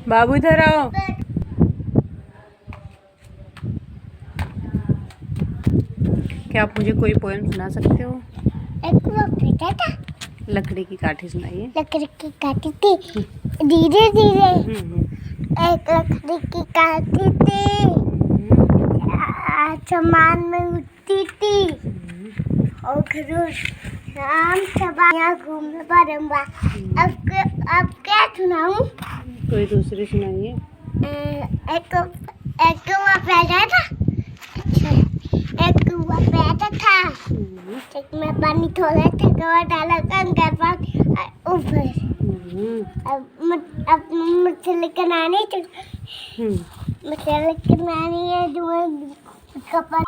बाबू इधर आओ। क्या आप मुझे कोई पोएम सुना सकते हो? एक वो बेटा था, लकड़ी की काठी सुनाइए। लकड़ी की काटी थी, धीरे धीरे एक लकड़ी की काटी थी, आसमान में उड़ती थी और घरों शाम सबा यहाँ घूमने बारंबार। अब क्या सुनाऊं? कोई दूसरी सुनाइए। एक एक हुआ पैदा था, एक हुआ पैदा था, एक में पानी थोड़ा था, डाला कंकर पानी ऊपर। अब मुझसे लेकर आनी है जो मैं कपड़ा